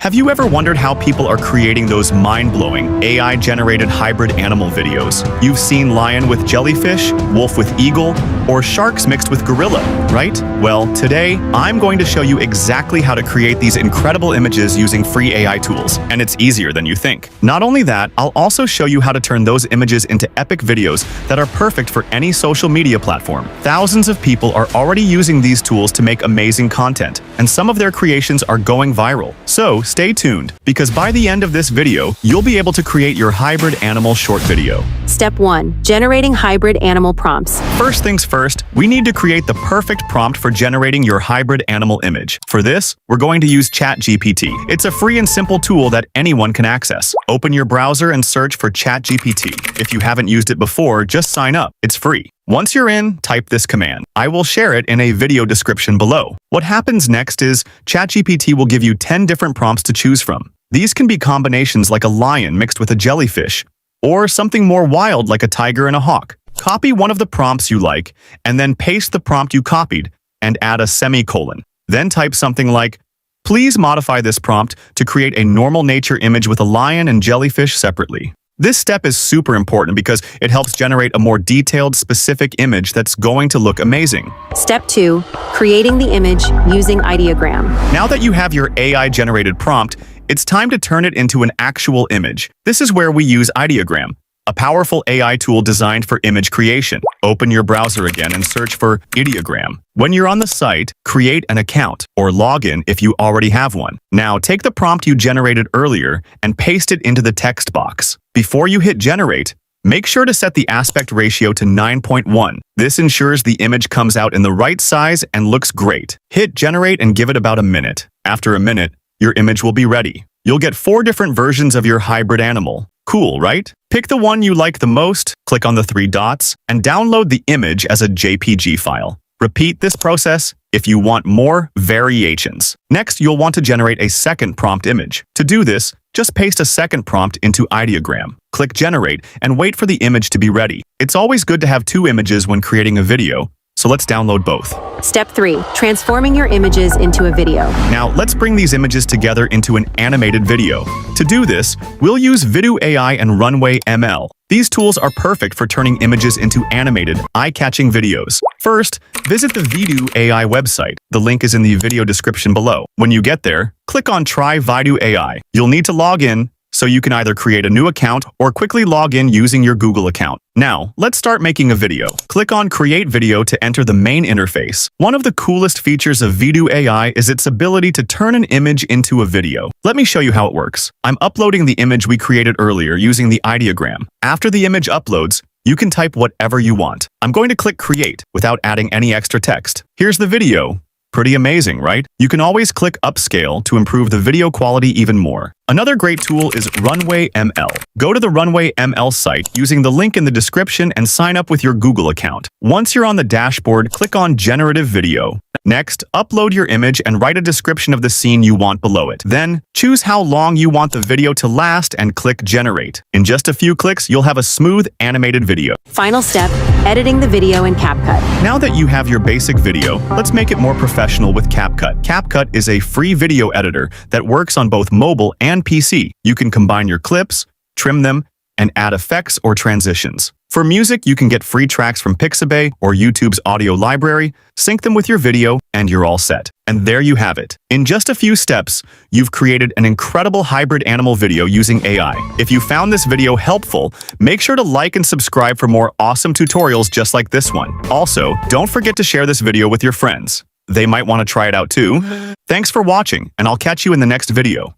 Have you ever wondered how people are creating those mind-blowing, AI-generated hybrid animal videos? You've seen lion with jellyfish, wolf with eagle, or sharks mixed with gorilla, right? Well, today, I'm going to show you exactly how to create these incredible images using free AI tools, and it's easier than you think. Not only that, I'll also show you how to turn those images into epic videos that are perfect for any social media platform. Thousands of people are already using these tools to make amazing content, and some of their creations are going viral. So, stay tuned, because by the end of this video, you'll be able to create your hybrid animal short video. Step 1. Generating hybrid animal prompts. First things first, we need to create the perfect prompt for generating your hybrid animal image. For this, we're going to use ChatGPT. It's a free and simple tool that anyone can access. Open your browser and search for ChatGPT. If you haven't used it before, just sign up. It's free. Once you're in, type this command. I will share it in a video description below. What happens next is ChatGPT will give you 10 different prompts to choose from. These can be combinations like a lion mixed with a jellyfish, or something more wild like a tiger and a hawk. Copy one of the prompts you like, and then paste the prompt you copied, and add a semicolon. Then type something like, "Please modify this prompt to create a normal nature image with a lion and jellyfish separately." This step is super important because it helps generate a more detailed, specific image that's going to look amazing. Step 2. Creating the image using Ideogram. Now that you have your AI-generated prompt, it's time to turn it into an actual image. This is where we use Ideogram, a powerful AI tool designed for image creation. Open your browser again and search for Ideogram. When you're on the site, create an account or log in if you already have one. Now, take the prompt you generated earlier and paste it into the text box. Before you hit generate, make sure to set the aspect ratio to 9.1. This ensures the image comes out in the right size and looks great. Hit generate and give it about a minute. After a minute, your image will be ready. You'll get 4 different versions of your hybrid animal. Cool, right? Pick the one you like the most, click on the 3 dots, and download the image as a JPG file. Repeat this process if you want more variations. Next, you'll want to generate a second prompt image. To do this, just paste a second prompt into Ideogram. Click Generate and wait for the image to be ready. It's always good to have 2 images when creating a video, so let's download both. Step 3. Transforming your images into a video. Now, let's bring these images together into an animated video. To do this, we'll use Vidu AI and Runway ML. These tools are perfect for turning images into animated, eye-catching videos. First, visit the Vidu AI website. The link is in the video description below. When you get there, click on Try Vidu AI. You'll need to log in, so you can either create a new account or quickly log in using your Google account. Now, let's start making a video. Click on Create Video to enter the main interface. One of the coolest features of Vidu AI is its ability to turn an image into a video. Let me show you how it works. I'm uploading the image we created earlier using the Ideogram. After the image uploads, you can type whatever you want. I'm going to click Create without adding any extra text. Here's the video. Pretty amazing, right? You can always click Upscale to improve the video quality even more. Another great tool is Runway ML. Go to the Runway ML site using the link in the description and sign up with your Google account. Once you're on the dashboard, click on Generative Video. Next, upload your image and write a description of the scene you want below it. Then, choose how long you want the video to last and click Generate. In just a few clicks, you'll have a smooth, animated video. Final step. Editing the video in CapCut. Now that you have your basic video, let's make it more professional with CapCut. CapCut is a free video editor that works on both mobile and PC. You can combine your clips, trim them, and add effects or transitions. For music, you can get free tracks from Pixabay or YouTube's audio library, sync them with your video, and you're all set. And there you have it. In just a few steps, you've created an incredible hybrid animal video using AI. If you found this video helpful, make sure to like and subscribe for more awesome tutorials just like this one. Also, don't forget to share this video with your friends. They might want to try it out too. Thanks for watching, and I'll catch you in the next video.